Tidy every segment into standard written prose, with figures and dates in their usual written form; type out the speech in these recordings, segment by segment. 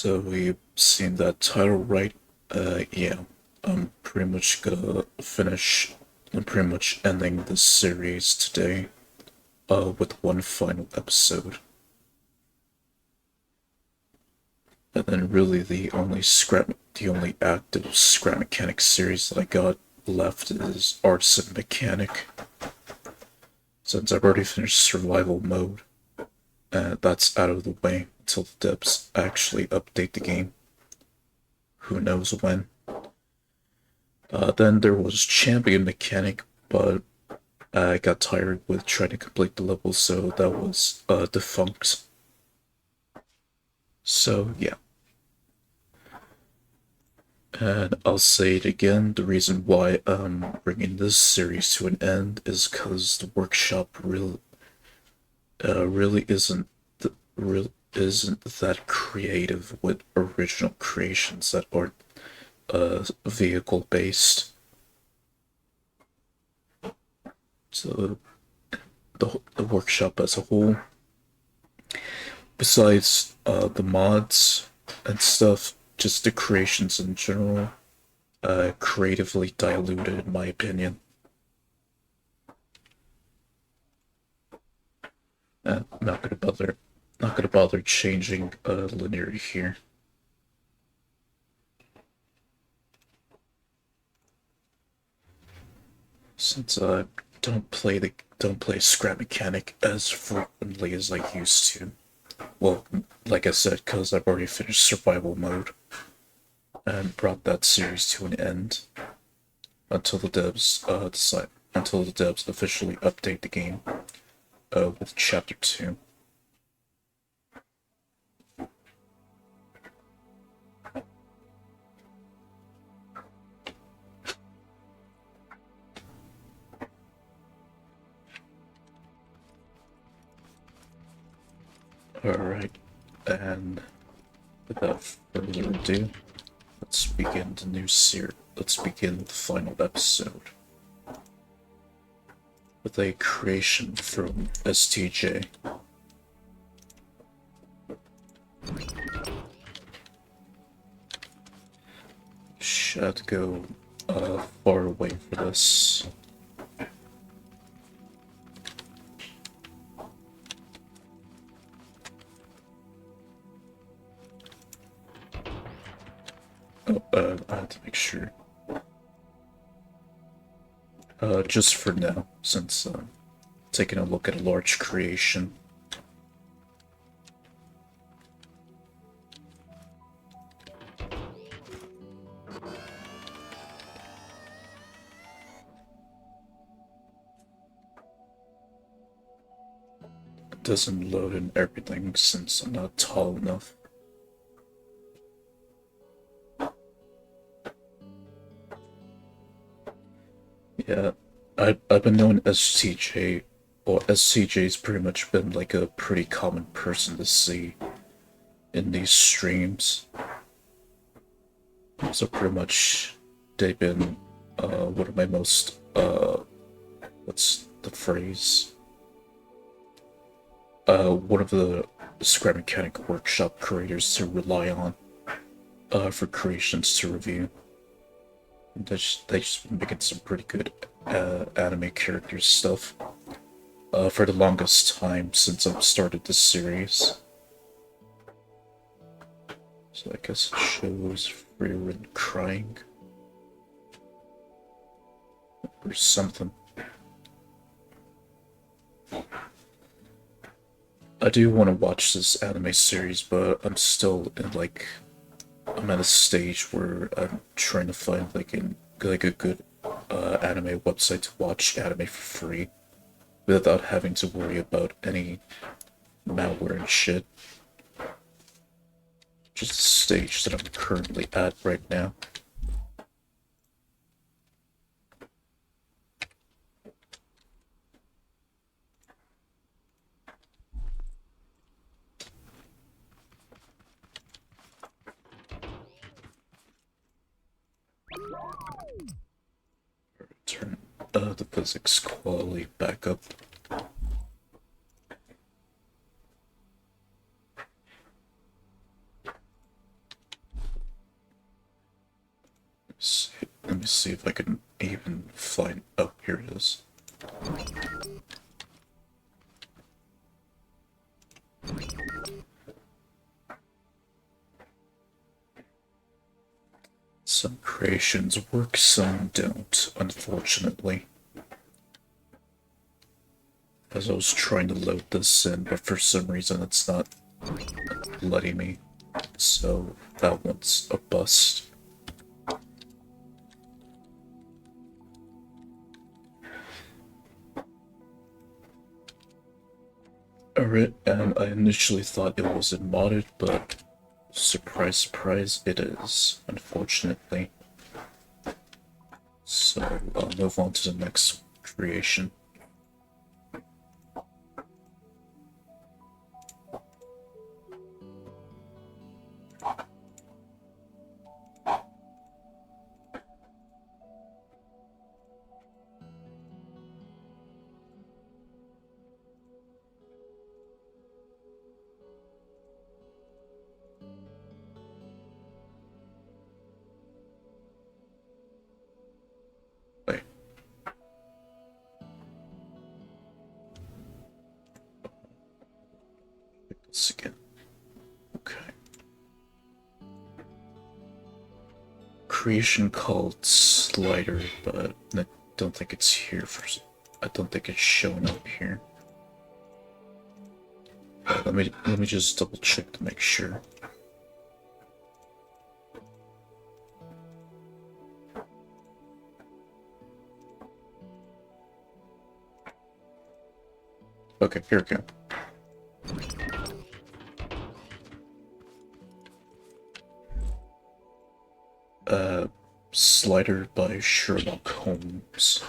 So we've seen that title, right? Yeah. I'm pretty much gonna finish. I'm pretty much ending this series today. With one final episode, and then really the only active scrap mechanic series that I got left is Artisan Mechanic. Since I've already finished survival mode, that's out of the way until the devs actually update the game. Who knows when? Then there was Champion Mechanic, but I got tired with trying to complete the level, so that was defunct. So yeah, and I'll say it again. The reason why I'm bringing this series to an end is because the workshop really isn't that creative with original creations that aren't vehicle based. So the workshop as a whole, besides the mods and stuff, just the creations in general, creatively diluted in my opinion. Not gonna bother changing linear here. Since I don't play scrap mechanic as frequently as I used to. Well, like I said, because I've already finished survival mode and brought that series to an end until the devs officially update the game with chapter 2. Alright, and without further ado, let's begin the new series. Let's begin the final episode with a creation from STJ. Should go far away for this. Oh, I have to make sure. Just for now, since taking a look at a large creation. It doesn't load in everything since I'm not tall enough. Yeah, I've been known as TJ, or SCJ's pretty much been like a pretty common person to see in these streams. So pretty much they've been one of my most what's the phrase? One of the scrap mechanic workshop creators to rely on for creations to review. They just been making some pretty good anime character stuff for the longest time since I've started this series. So I guess it shows Freerin crying or something. I do want to watch this anime series, but I'm still in like I'm at a stage where I'm trying to find like a good anime website to watch anime for free without having to worry about any malware and shit. Just the stage that I'm currently at right now. Turn the physics quality back up. Let me see if I can even find. Oh, here it is. Some creations work, some don't, unfortunately. As I was trying to load this in, but for some reason it's not letting me. So that one's a bust. Alright, and I initially thought it wasn't modded, but surprise, surprise, it is, unfortunately. So I'll move on to the next creation. Wait. Pick this again. Okay. Creation called Slider, but I don't think it's here for. I don't think it's showing up here. Let me just double check to make sure. Okay, here we go. Slider by Sherlock Holmes.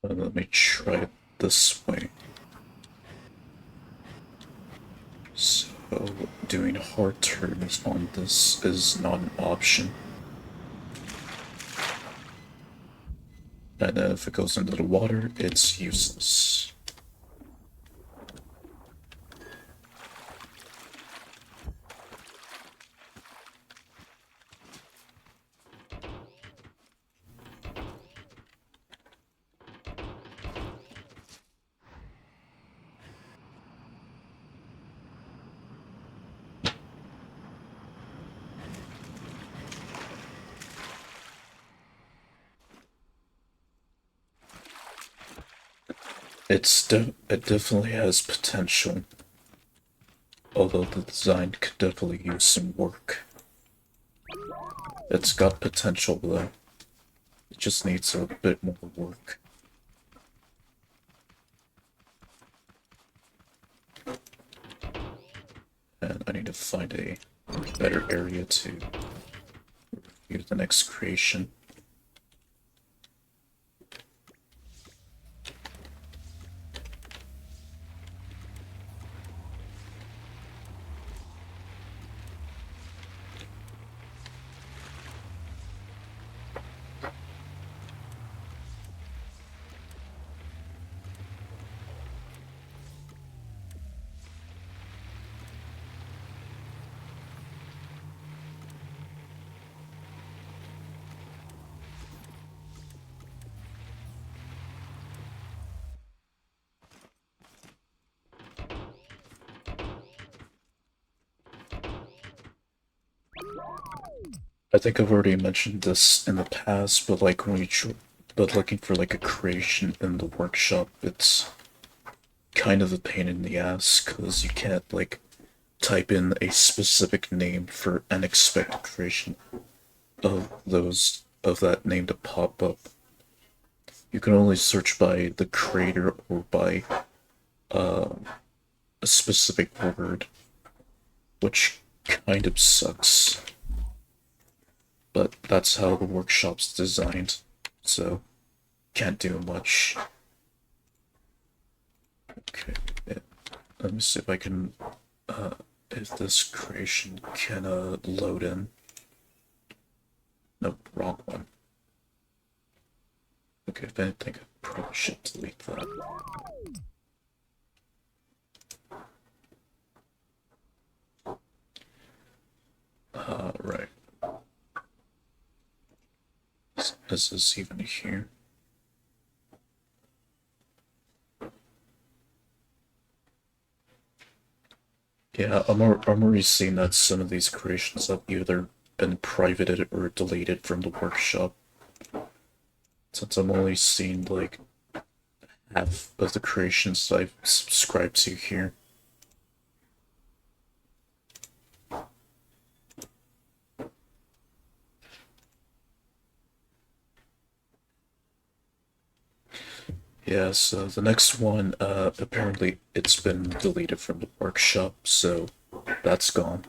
Let me try it this way. So, doing hard turns on this is not an option. And if it goes into the water, it's useless. It definitely has potential, although the design could definitely use some work. It's got potential though. It just needs a bit more work. And I need to find a better area to review the next creation. I think I've already mentioned this in the past, but like when but looking for like a creation in the workshop, it's kind of a pain in the ass because you can't like type in a specific name for an expected creation of that name to pop up. You can only search by the creator or by a specific word, which kind of sucks. But that's how the workshop's designed, so can't do much. Okay, yeah. Let me see if I can, if this creation can load in. Nope, wrong one. Okay, if anything, I probably should delete that. Right. Is this even here? Yeah, I'm already seeing that some of these creations have either been privated or deleted from the workshop. Since I'm only seeing like half of the creations I've subscribed to here. Yeah, so the next one, apparently it's been deleted from the workshop, so that's gone.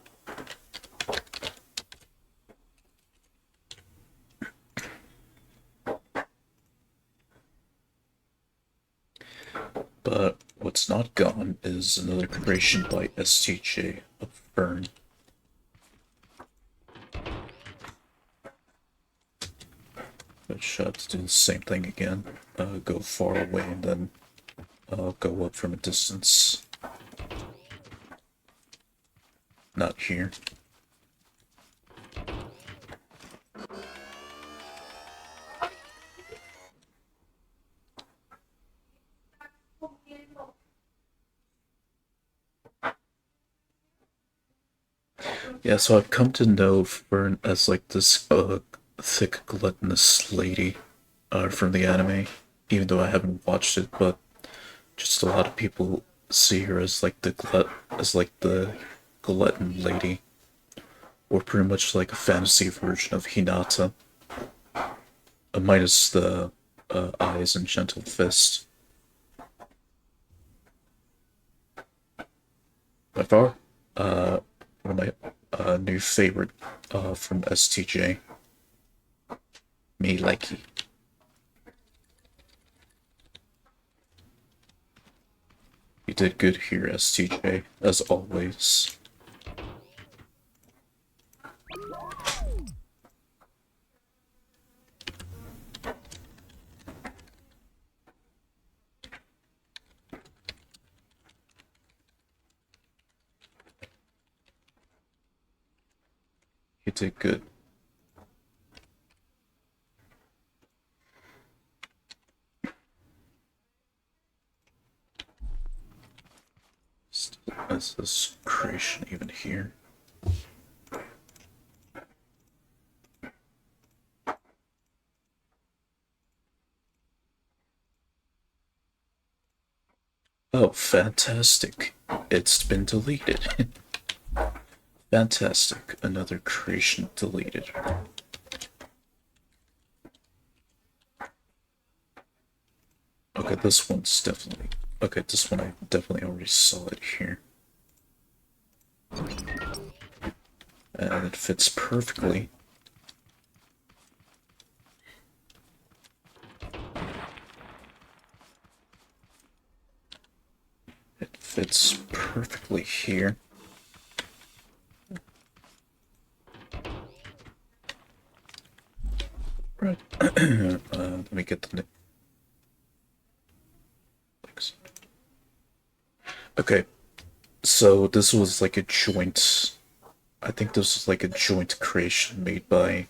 But what's not gone is another creation by STJ of Fern. Which to do the same thing again. Go far away and then go up from a distance. Not here. Yeah, so I've come to know Fern as like this thick gluttonous lady from the anime, even though I haven't watched it, but just a lot of people see her as like the glutton lady, or pretty much like a fantasy version of Hinata, minus the eyes and gentle fist. By far, one of my new favorite from STJ. Me likey. You did good here, STJ, as always. You did good. Is this creation even here? Oh, fantastic. It's been deleted. Fantastic. Another creation deleted. Okay, this one's definitely... Okay, this one I definitely already saw it here. And it fits perfectly. It fits perfectly here. Right. Let me get the... Okay, so this was like a joint... I think this was like a joint creation made by...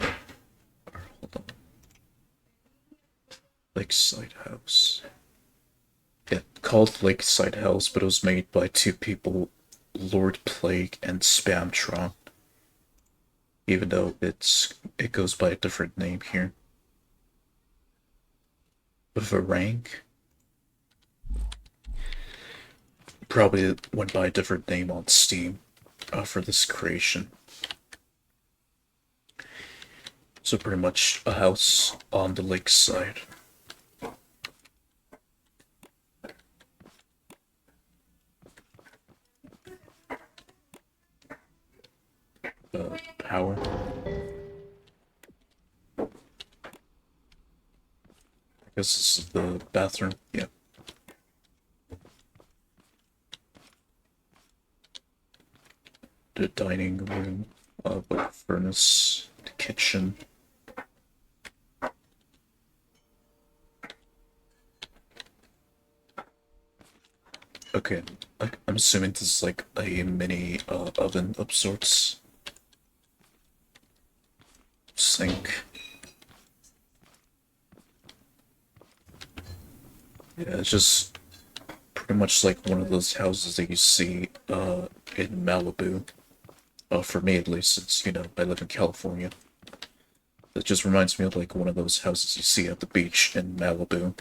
Hold on. Lakeside House. Yeah, called Lakeside House, but it was made by two people, Lord Plague and Spamtron. Even though it goes by a different name here. Varang probably went by a different name on Steam for this creation. So pretty much a house on the lakeside. Power. I guess this is the bathroom. Yeah. The dining room with a furnace. The kitchen. Okay, I'm assuming this is like a mini oven of sorts. Sink. Yeah, it's just pretty much like one of those houses that you see in Malibu. For me at least, since, you know, I live in California. It just reminds me of like one of those houses you see at the beach in Malibu.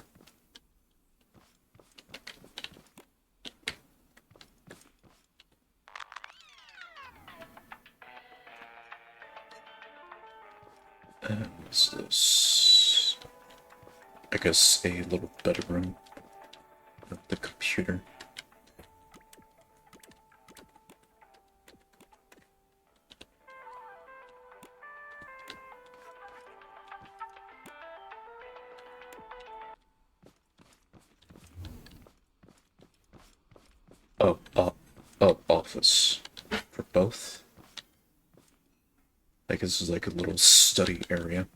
And what's this? I guess a little bedroom with the computer. Office for both. I guess this is like a little study area.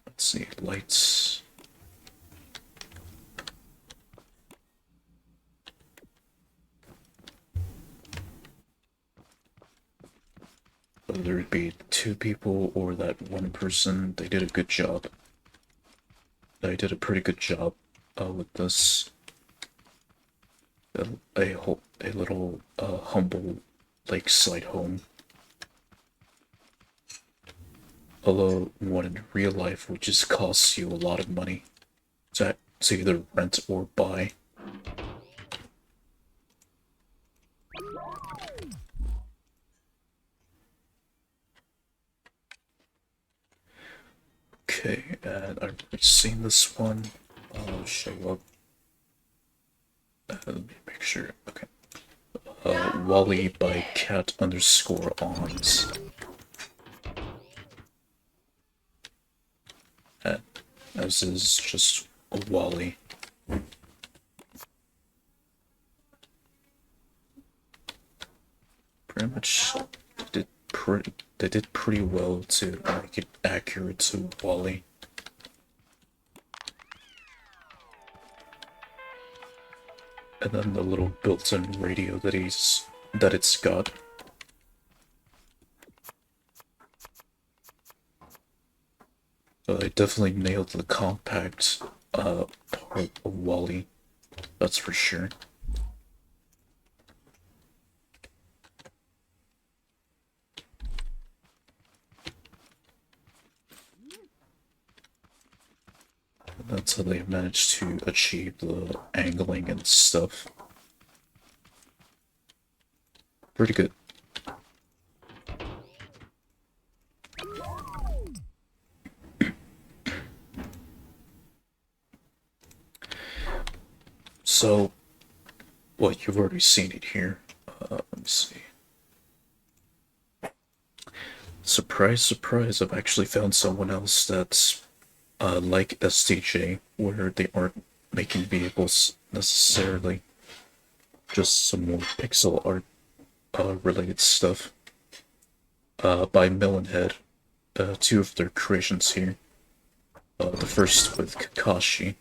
Let's see, lights. Whether it be two people or that one person, they did a good job. They did a pretty good job with this. A little humble lakeside home. Although one in real life would just cost you a lot of money to either rent or buy. Okay, and I've seen this one. I'll show up. Let me make sure. Okay. Wally by cat underscore ons. And this is just Wally. Pretty much they did pretty well to make it accurate to Wally. And then the little built-in radio that it's got. I definitely nailed the compact part of Wally, that's for sure. That's how they managed to achieve the angling and stuff. Pretty good. So, well, you've already seen it here. Let me see. Surprise, surprise, I've actually found someone else that's like STJ, where they aren't making vehicles necessarily, just some more pixel art related stuff. By Melonhead, two of their creations here. The first with Kakashi,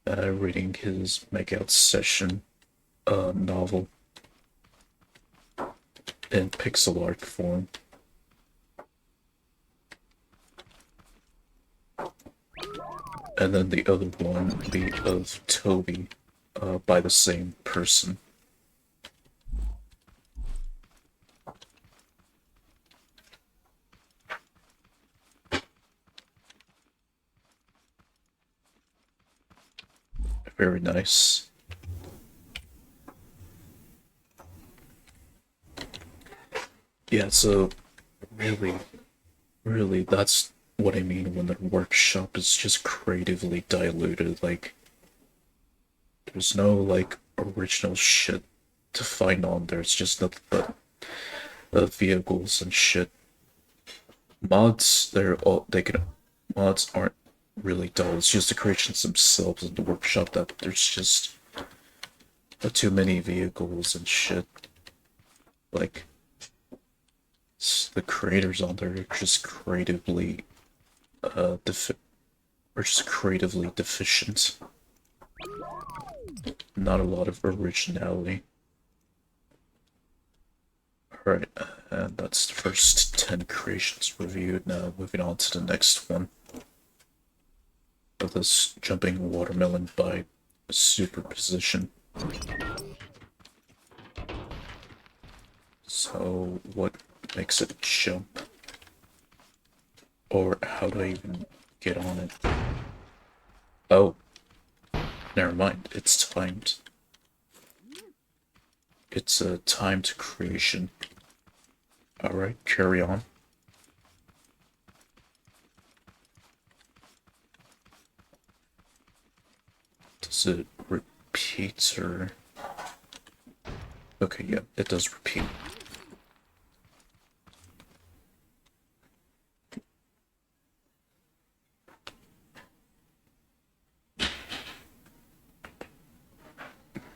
reading his Makeout Session novel in pixel art form. And then the other one be of Toby by the same person. Very nice. Yeah, so really, really, that's what I mean when the workshop is just creatively diluted. Like, there's no, like, original shit to find on there. It's just nothing but vehicles and shit. Mods, mods aren't really dull. It's just the creations themselves in the workshop that there's just too many vehicles and shit. Like, the creators on there are just creatively, are just creatively deficient. Not a lot of originality. Alright, and that's the first 10 creations reviewed. Now moving on to the next one. Of this jumping watermelon by superposition. So what makes it jump? Or how do I even get on it? Oh, never mind, it's timed. It's a timed creation. Alright, carry on. Does it repeat or... Okay, yeah, it does repeat.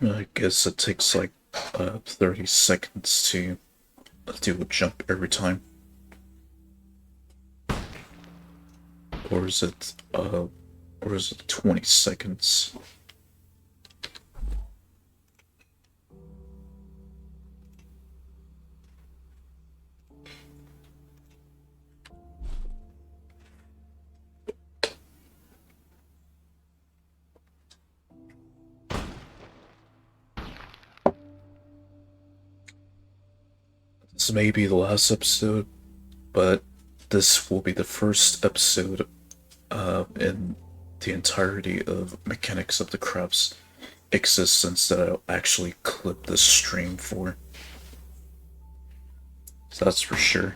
I guess it takes like 30 seconds to do a jump every time. Or is it 20 seconds? This may be the last episode, but this will be the first episode in the entirety of Mechanics of the Crab's existence that I'll actually clip this stream for. So that's for sure.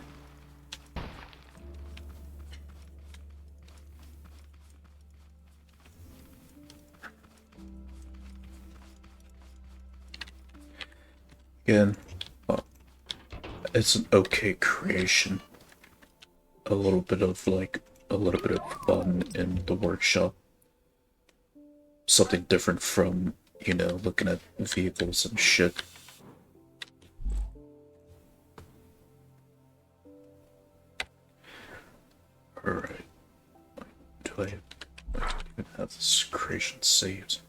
Again, it's an okay creation. A little bit of fun in the workshop. Something different from, you know, looking at vehicles and shit. Alright. Do I even have this creation saved?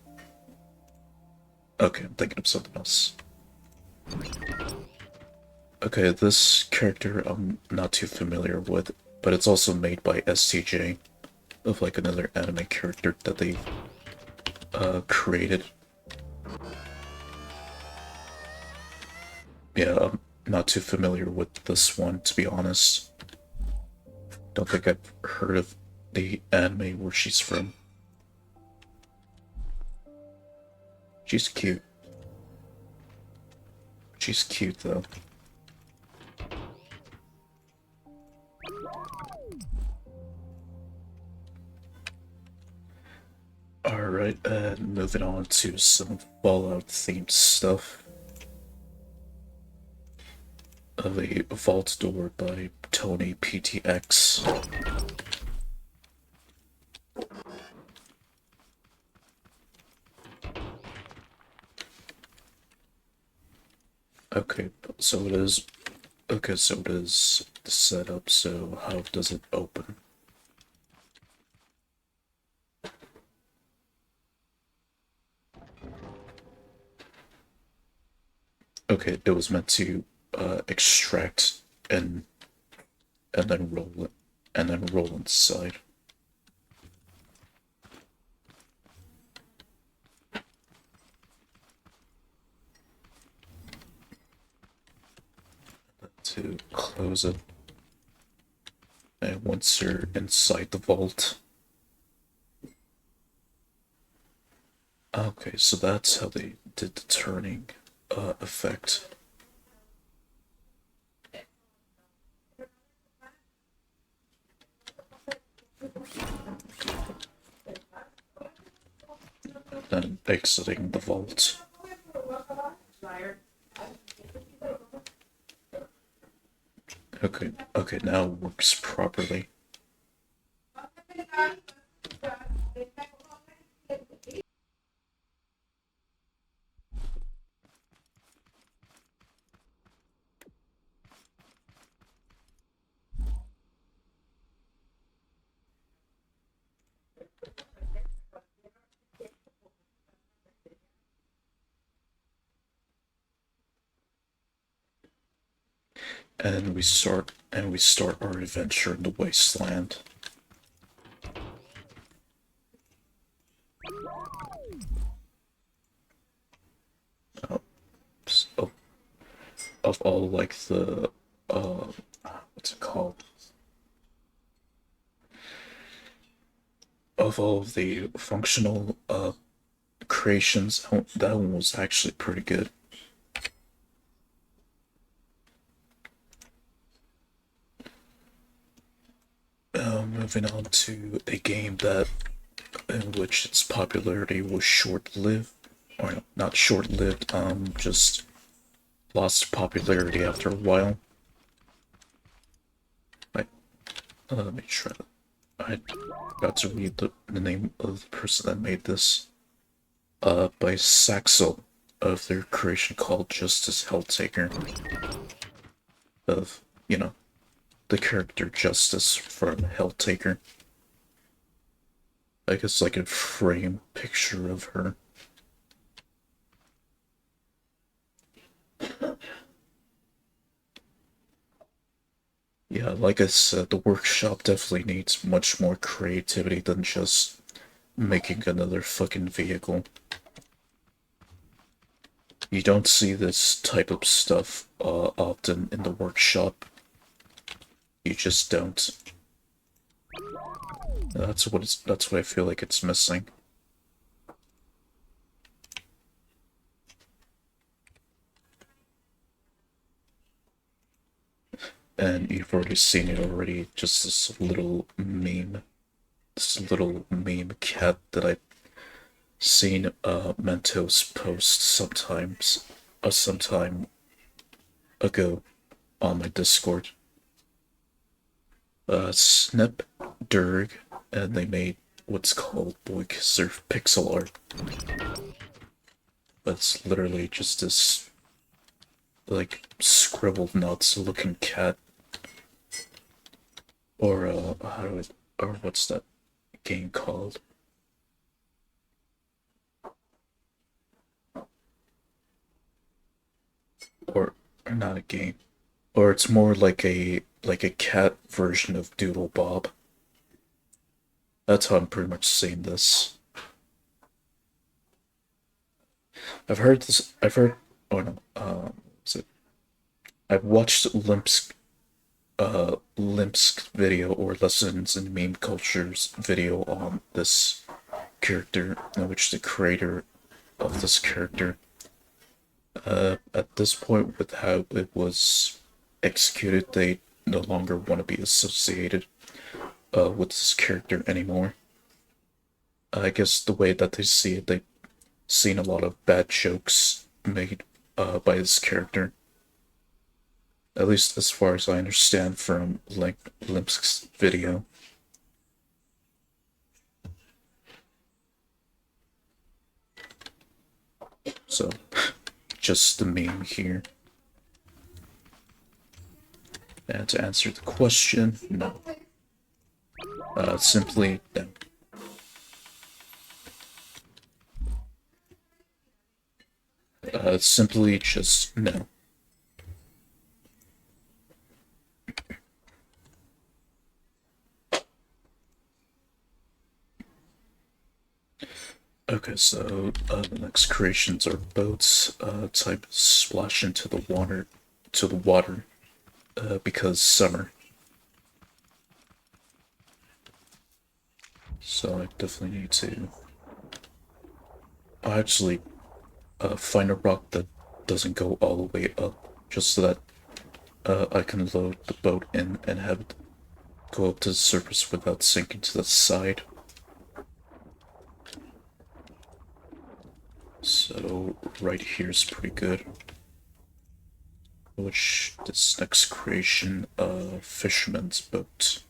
Okay, I'm thinking of something else. Okay, this character I'm not too familiar with, but it's also made by STJ, of like another anime character that they created. Yeah, I'm not too familiar with this one, to be honest. Don't think I've heard of the anime where she's from. She's cute. She's cute, though. Alright, and moving on to some Fallout-themed stuff. Of a Vault Door by Tony PTX. Okay, so it is... Okay, so it is the setup, so how does it open? Okay, it was meant to extract and then roll it, and then roll inside. To close it, and once you're inside the vault, Okay, so that's how they did the turning effect. Then exiting the vault. Okay, okay, now it works properly. And we start our adventure in the wasteland. Of, of all like the what's it called? Of all of the functional creations, that one was actually pretty good. Moving on to a game that in which its popularity was short-lived, or no, not short-lived, just lost popularity after a while. Right, let me try that. I got to read the name of the person that made this. By Saxel, of their creation called Justice Helltaker. Of, you know, the character Justice from Helltaker. I guess like a frame picture of her. Yeah, like I said, the workshop definitely needs much more creativity than just making another fucking vehicle. You don't see this type of stuff often in the workshop. You just don't. That's what I feel like it's missing. And you've already seen it already, just this little meme cat that I've seen Mentos post sometimes, some time ago on my Discord. Snip Durg, and they made what's called Boy Surf pixel art. But it's literally just this like scribbled nuts looking cat, or or what's that game called? Or not a game, or it's more like a cat version of Doodle Bob. That's how I'm pretty much seeing this. I've heard this. I've heard. Oh no. Is it? I've watched Limp's video or Lessons in Meme Culture's video on this character, in which the creator of this character, at this point with how it was executed, they no longer want to be associated with this character anymore. I guess the way that they see it, they've seen a lot of bad jokes made by this character. At least as far as I understand from Limp's video. So, just the meme here. And to answer the question, no. Simply no. Simply just no. Okay, so the next creations are boats. Type splash into the water, because summer. So I definitely need to I actually find a rock that doesn't go all the way up, just so that I can load the boat in and have it go up to the surface without sinking to the side. So right here is pretty good. Which this next creation, fisherman's boat.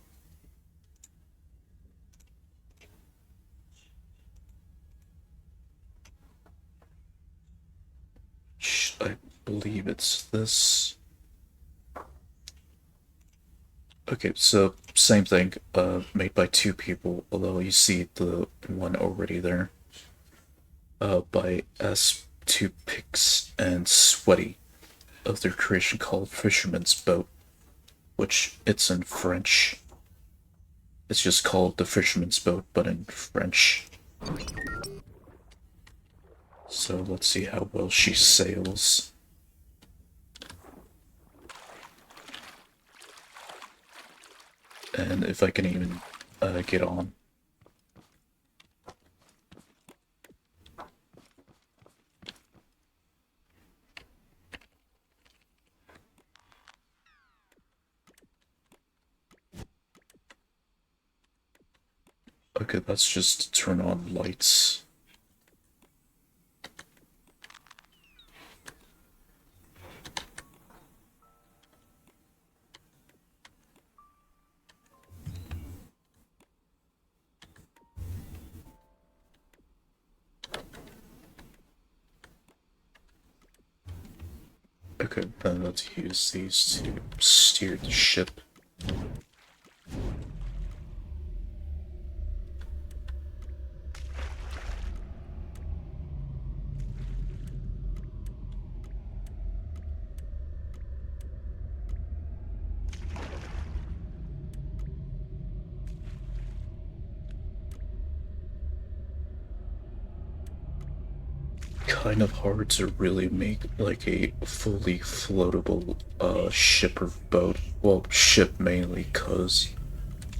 I believe it's this. Okay, so same thing, made by two people, although you see the one already there. By S2 Pix and Sweaty of their creation called Fisherman's Boat, which it's in French. It's just called the Fisherman's Boat, but in French. So let's see how well she sails. And if I can even get on. Okay, let's just turn on lights. Okay, then let's use these to steer the ship. Kind of hard to really make like a fully floatable ship or boat. Well, ship mainly because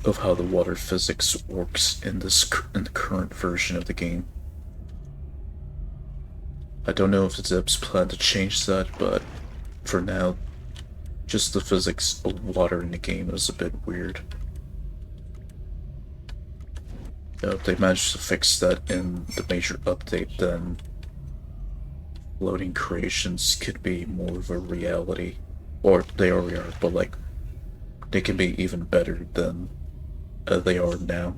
of how the water physics works in the current version of the game. I don't know if the devs plan to change that, but for now, just the physics of water in the game is a bit weird. If they managed to fix that in the major update, then floating creations could be more of a reality. Or they already are, but like, they can be even better than they are now.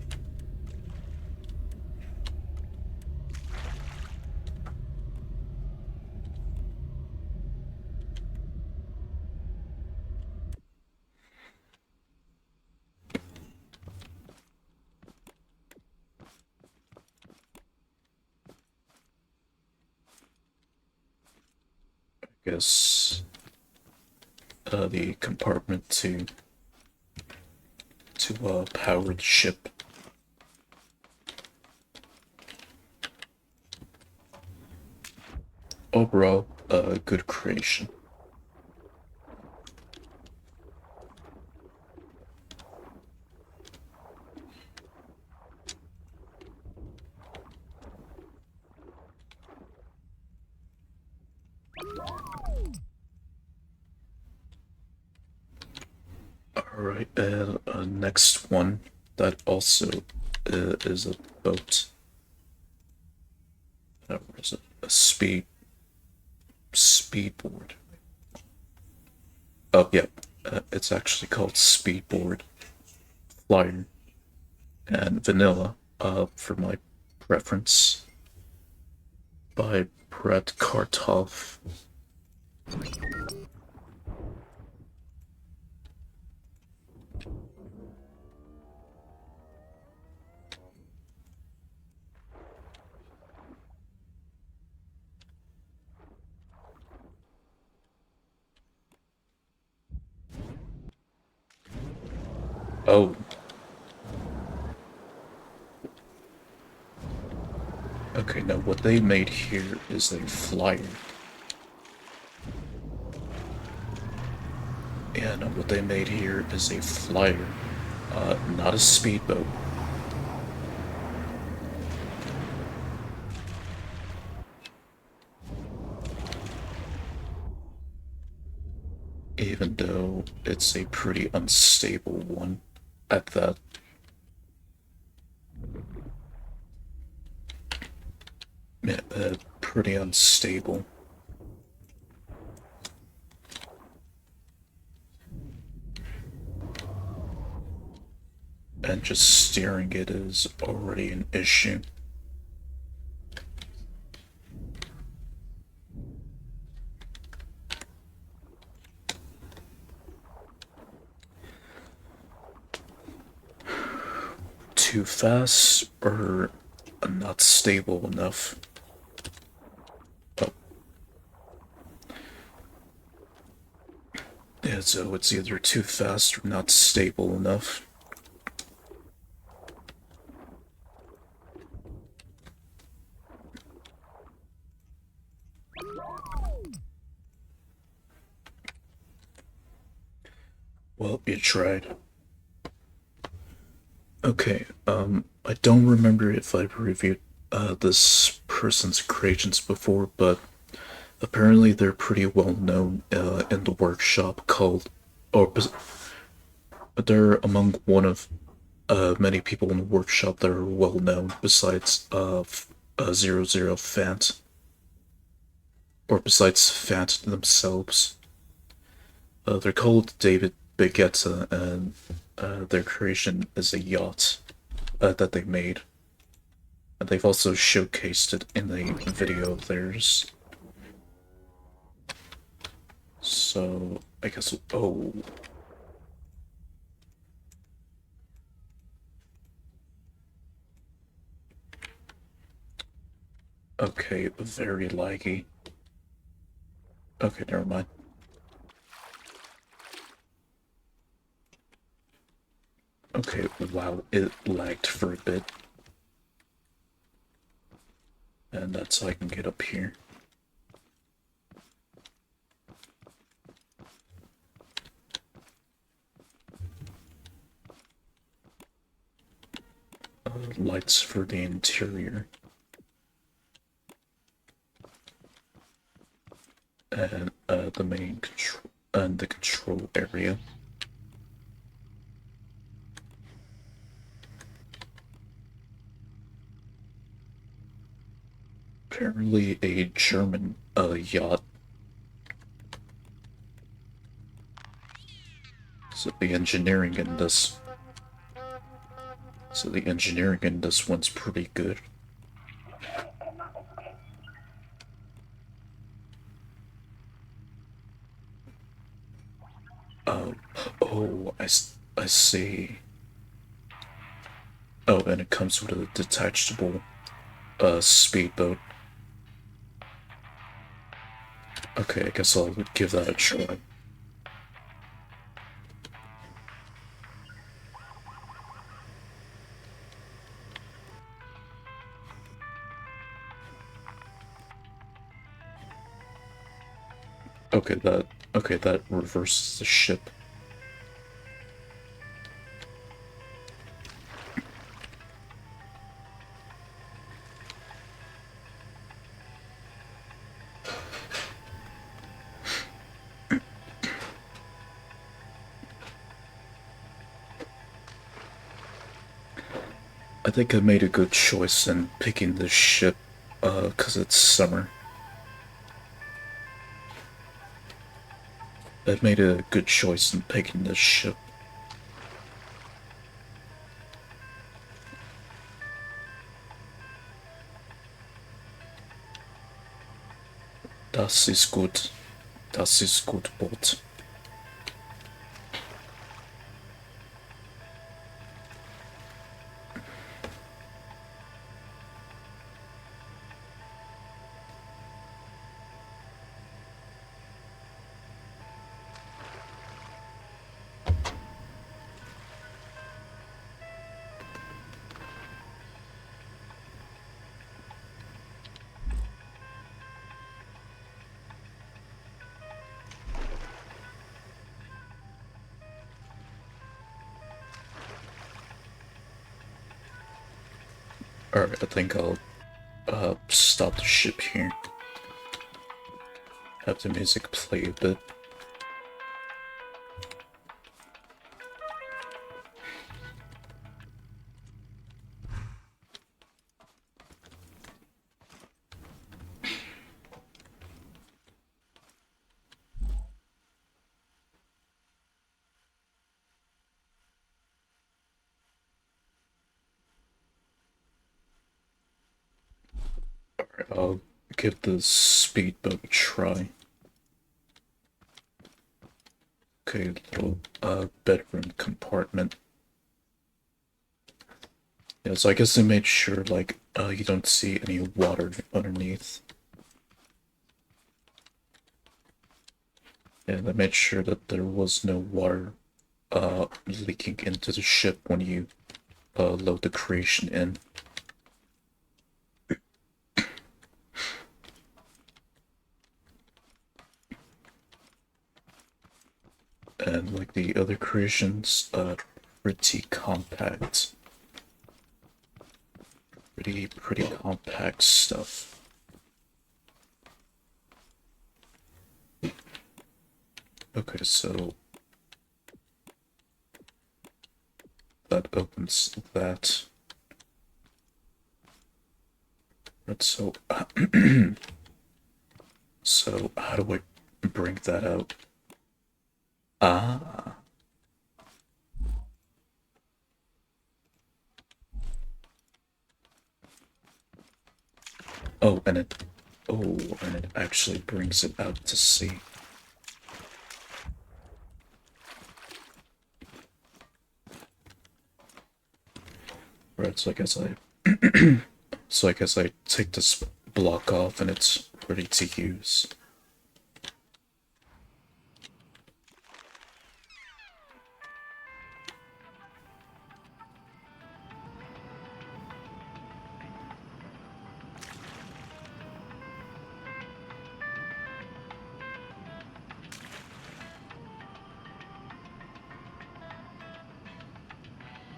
I guess the compartment to power the ship. Overall, a good creation. Alright, and next one that also is a boat. Where is it? A speedboard. Oh yeah, it's actually called Speedboard Flyer and Vanilla. For my preference, by Brett Kartoff. Oh. Okay, now what they made here is a flyer. Yeah, no, what they made here is a flyer, not a speedboat. even though it's a pretty unstable one at that. Yeah, pretty unstable. And just steering it is already an issue. Too fast or not stable enough? Oh. Yeah, so it's either too fast or not stable enough. Well, you tried. Okay, I don't remember if I've reviewed this person's creations before, but apparently they're pretty well known in the workshop called, or they're among one of many people in the workshop that are well known besides 00 Fant, or besides Fant themselves. They're called David Begetta, and their creation is a yacht that they made. And they've also showcased it in a video of theirs. So, I guess. Oh. Okay, very laggy. Okay, never mind. Okay, wow, it lagged for a bit. And that's how I can get up here. Lights for the interior. And the main control and the control area. Apparently a German yacht. So the engineering in this one's pretty good. Oh, I see. Oh, and it comes with a detachable speedboat. Okay, I guess I'll give that a try. Okay, that reverses the ship. I think I made a good choice in picking this ship, 'cause it's summer. I made a good choice in picking this ship. Das ist gut. Das ist gut, Boot. Alright, I think I'll stop the ship here. Have the music play a bit. I'll give the speedboat a try. Okay, little bedroom compartment. Yeah, so I guess they made sure like you don't see any water underneath. And they made sure that there was no water leaking into the ship when you load the creation in. And like the other creations, pretty compact. Pretty compact stuff. Okay, so that opens that. Right, so so how do I bring that out? Ah. Oh, and it actually brings it out to sea. Right, so I guess I take this block off and it's ready to use.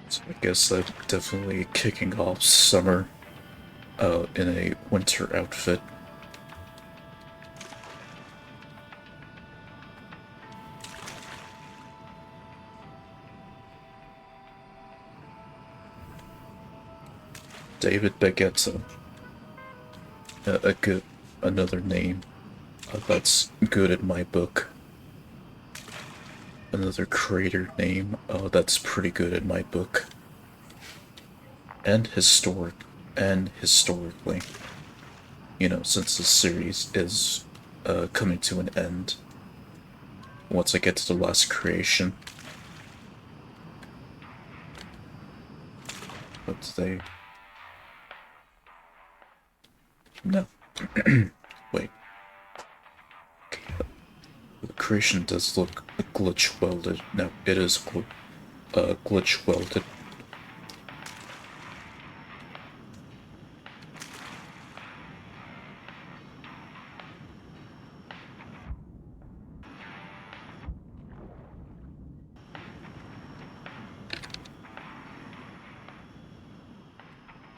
So I guess I'm definitely kicking off summer in a winter outfit. David Baguetta. Another name that's good in my book. Another creator name that's pretty good in my book. And historically. You know, since this series is coming to an end. Once I get to the last creation. But they... No. Wait. The creation does look glitch welded. No, it is glitch welded.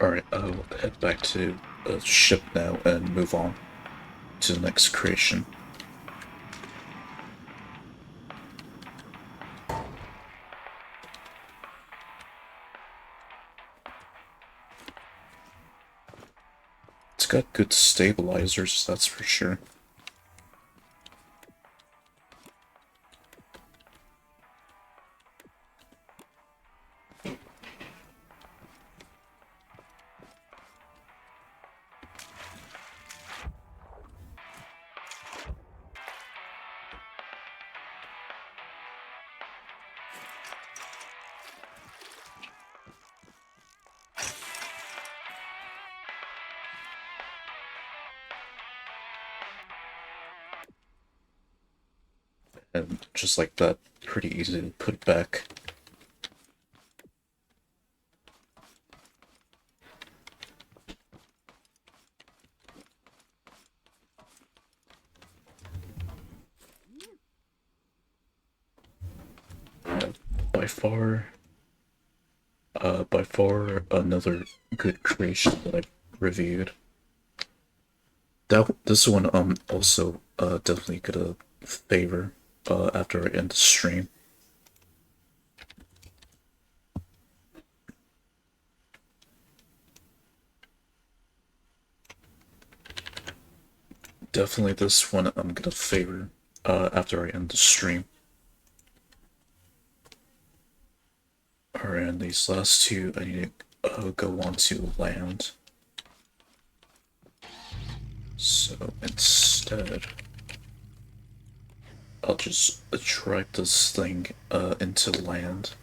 Alright, I'll head back to the ship now and move on to the next creation. It's got good stabilizers, that's for sure. And just like that, pretty easy to put back. By far another good creation that I've reviewed. This one I'm also definitely gonna favor after I end the stream. Definitely this one I'm gonna favor after I end the stream. Alright, and these last two I need to go on to land. So instead, I'll just drag this thing into land.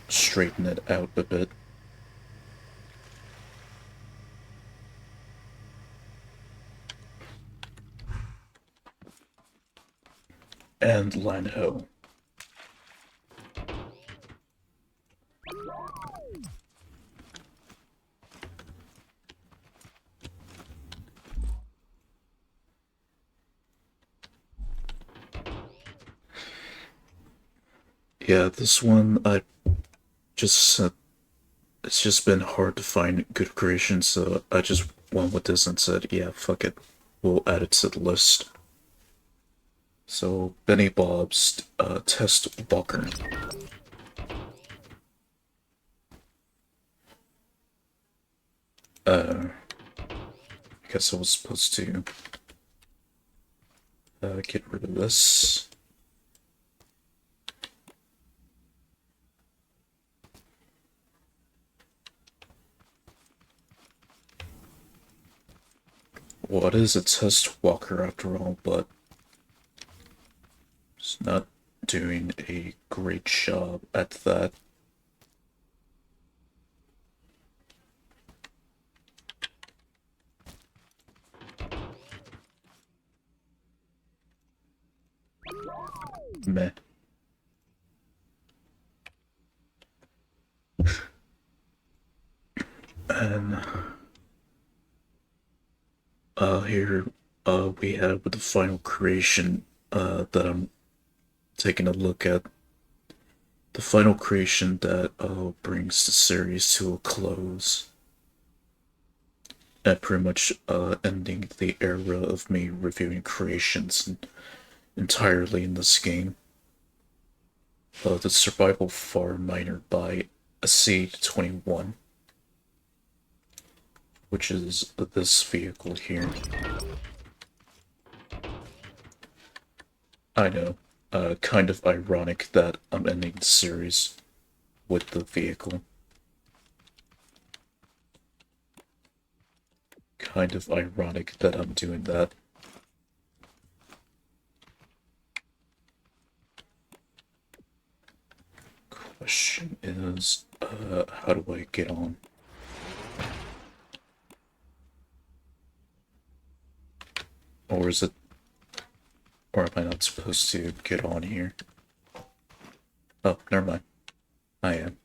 Straighten it out a bit. And land ho. Yeah, this one I just it's just been hard to find good creations, so I just went with this and said, yeah, fuck it, we'll add it to the list. So Benny Bob's Test Walker. I guess I was supposed to get rid of this. Well, it is a test walker after all, but it's not doing a great job at that. Meh. And here we have the final creation that I'm taking a look at. The final creation that brings the series to a close. And pretty much ending the era of me reviewing creations entirely in this game. The Survival Farm Miner by AC21, which is this vehicle here. I know, kind of ironic that I'm ending the series with the vehicle. Kind of ironic that I'm doing that. Question is, how do I get on? Or is it... Or am I not supposed to get on here? Oh, never mind. I am.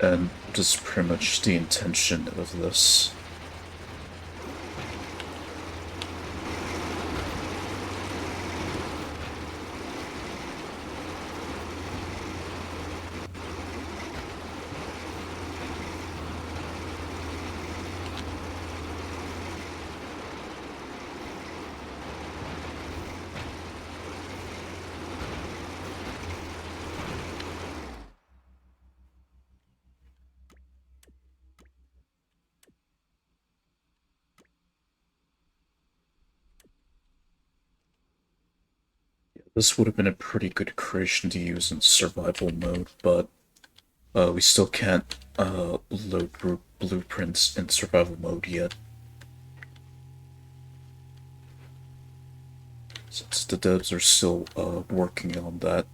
And this is pretty much the intention of this. This would have been a pretty good creation to use in survival mode, but we still can't load blueprints in survival mode yet. since the devs are still working on that.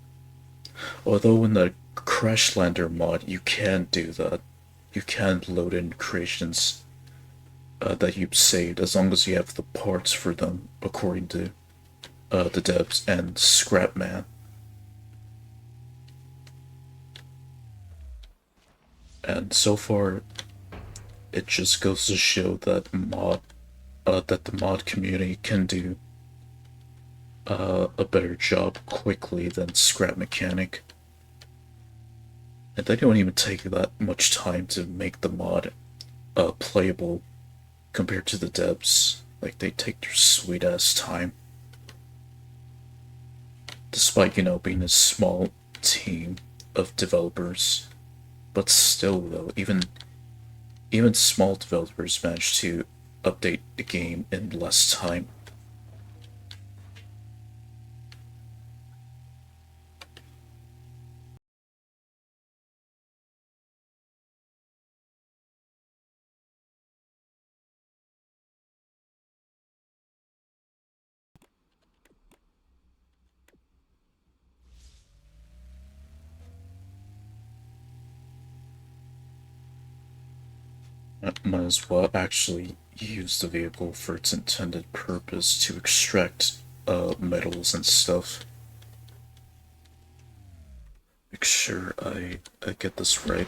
Although in the Crashlander mod, you can do that. You can load in creations that you've saved as long as you have the parts for them, according to the devs and Scrapman. And so far, it just goes to show that the mod community can do a better job quickly than Scrap Mechanic. And they don't even take that much time to make the mod playable compared to the devs. Like, they take their sweet ass time. Despite, being a small team of developers. But still, though, even small developers manage to update the game in less time. Might as well actually use the vehicle for its intended purpose to extract metals and stuff. Make sure I get this right.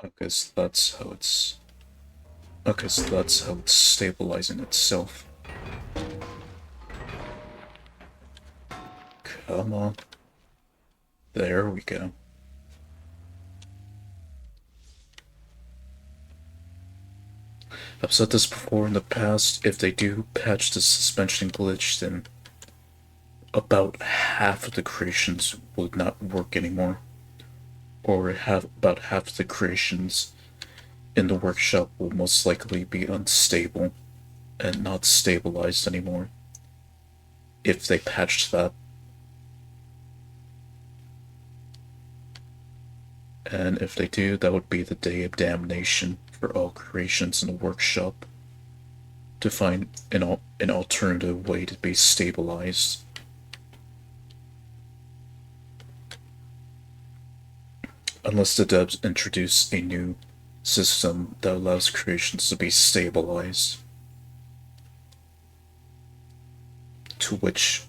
Okay, so that's how it's. Okay, so that's how it's stabilizing itself. Come on. There we go. I've said this before in the past, if they do patch the suspension glitch, then about half of the creations would not work anymore. Or about half of the creations in the workshop will most likely be unstable and not stabilized anymore if they patched that. And if they do, that would be the day of damnation for all creations in the workshop to find an alternative way to be stabilized. Unless the devs introduce a new system that allows creations to be stabilized. To which,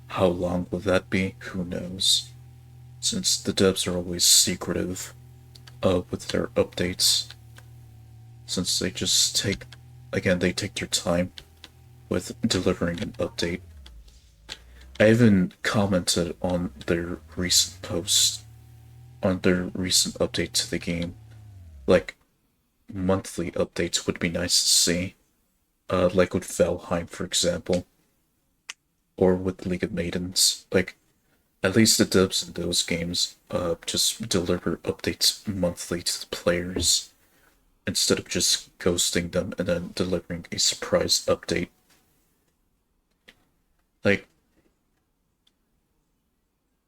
how long will that be? Who knows? Since the devs are always secretive with their updates. Since they just take their time with delivering an update. I even commented on their recent post, on their recent update to the game. Like, monthly updates would be nice to see. Like with Valheim, for example. Or with League of Maidens. Like, at least the devs in those games just deliver updates monthly to the players instead of just ghosting them and then delivering a surprise update. Like,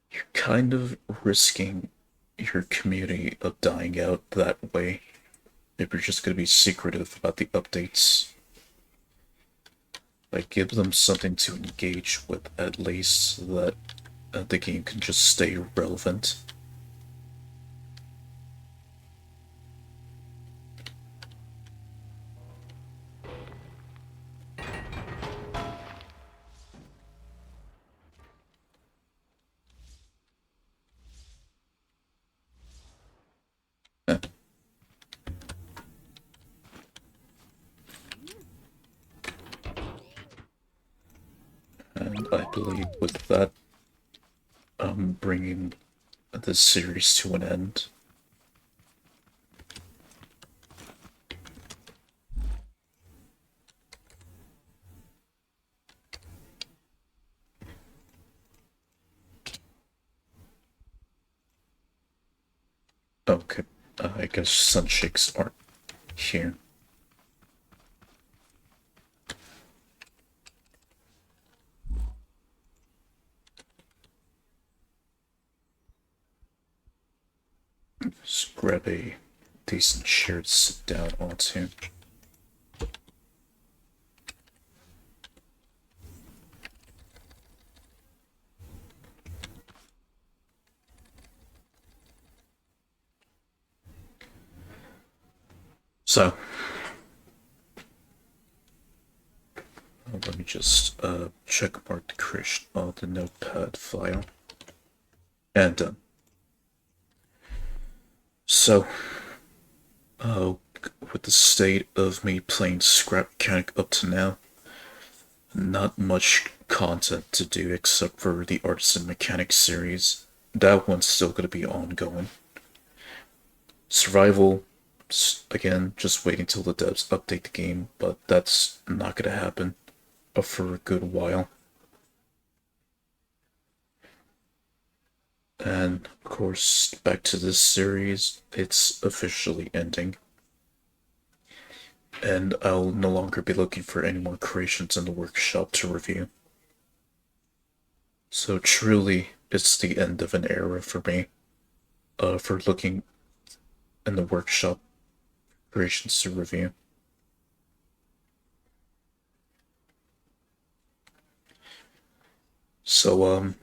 you're kind of risking your community of dying out that way if you're just going to be secretive about the updates. Like, give them something to engage with at least so that the game can just stay relevant. And I believe with that, I'm bringing this series to an end. Okay, I guess sunshakes aren't here. Just grab a decent chair to sit down onto. So, let me just check mark the creation on the notepad file. And done. So, uh, with the state of me playing Scrap Mechanic up to now, not much content to do except for the Artisan Mechanic series. That one's still going to be ongoing. Survival, again, just waiting till the devs update the game, but that's not going to happen for a good while. And of course, back to this series, it's officially ending. And I'll no longer be looking for any more creations in the workshop to review. So truly, it's the end of an era for me, for looking in the workshop creations to review. So,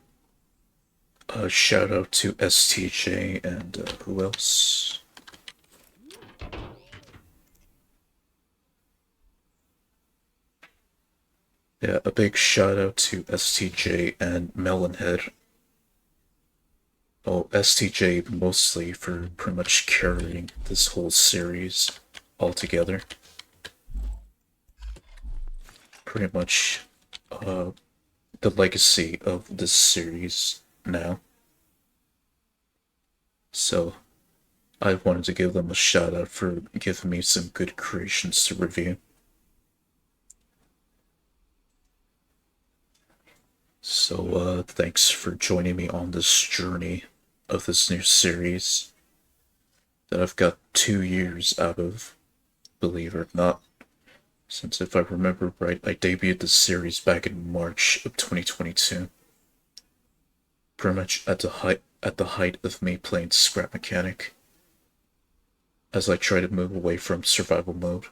a shout out to STJ and who else? Yeah, a big shout out to STJ and Melonhead. Oh, STJ mostly for pretty much carrying this whole series altogether. Pretty much the legacy of this series now. So I wanted to give them a shout out for giving me some good creations to review. So thanks for joining me on this journey of this new series that I've got 2 years out of, believe it or not. Since if I remember right, I debuted this series back in March of 2022. Pretty much at the height of me playing Scrap Mechanic, as I try to move away from survival mode.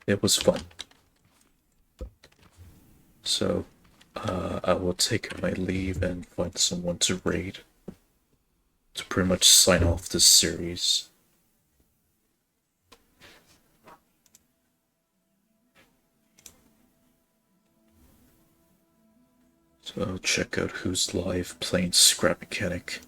It was fun. So, I will take my leave and find someone to raid to pretty much sign off this series. So check out who's live playing Scrap Mechanic.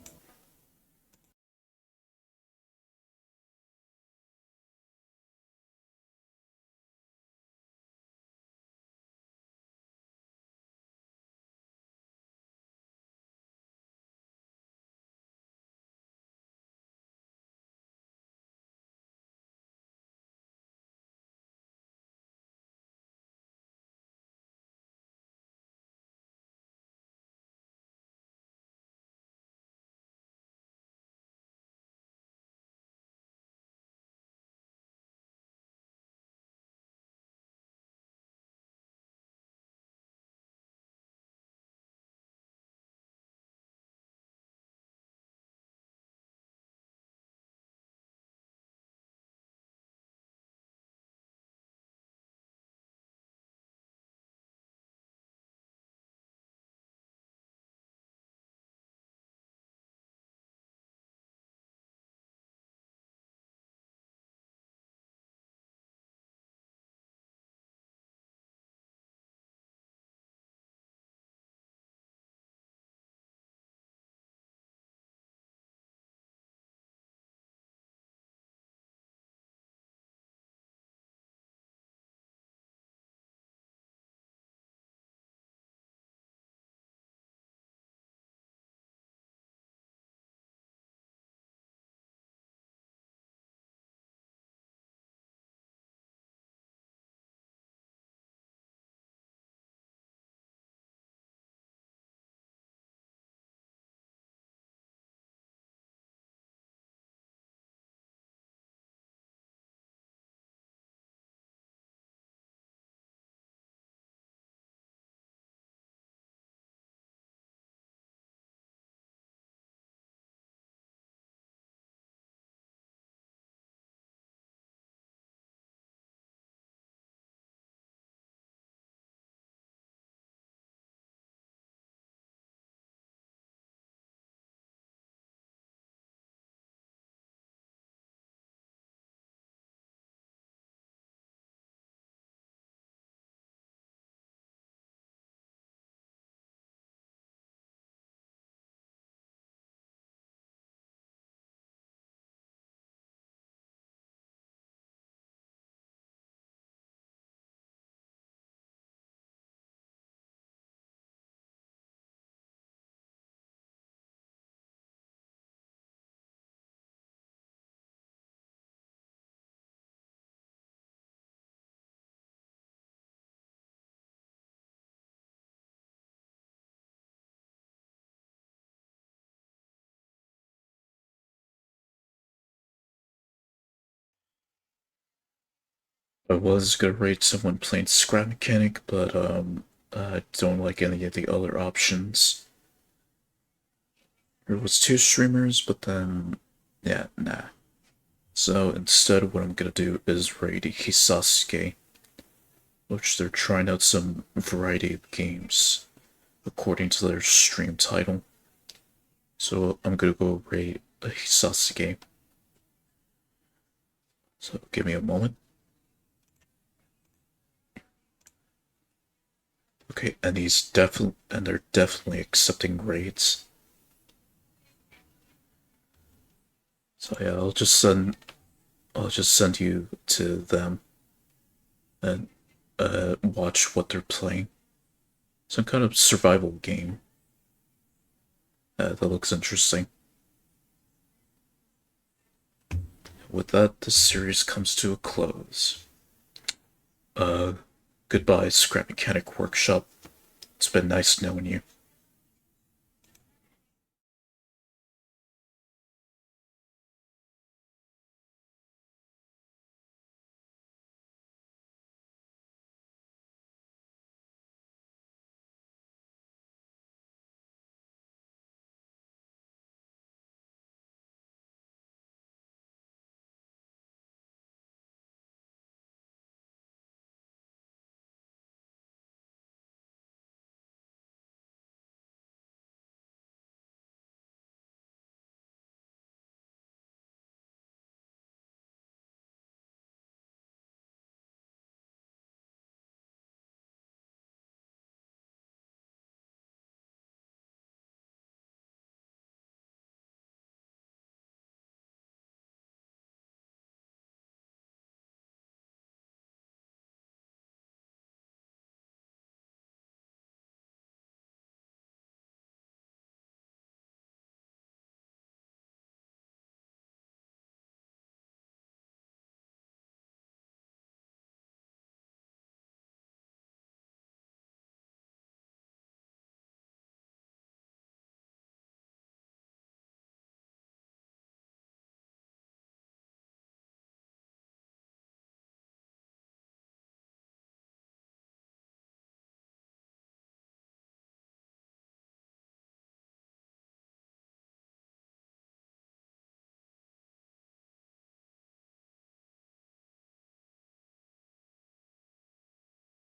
I was gonna rate someone playing Scrap Mechanic, but I don't like any of the other options. There was two streamers, but then, yeah, nah. So instead, what I'm gonna do is rate Hisasuke, which they're trying out some variety of games according to their stream title. So I'm gonna go rate Hisasuke. So give me a moment. Okay, and they're definitely accepting grades. So yeah, I'll just send you to them and watch what they're playing. Some kind of survival game. That looks interesting. With that, this series comes to a close. Uh, Goodbye, Scrap Mechanic Workshop. It's been nice knowing you.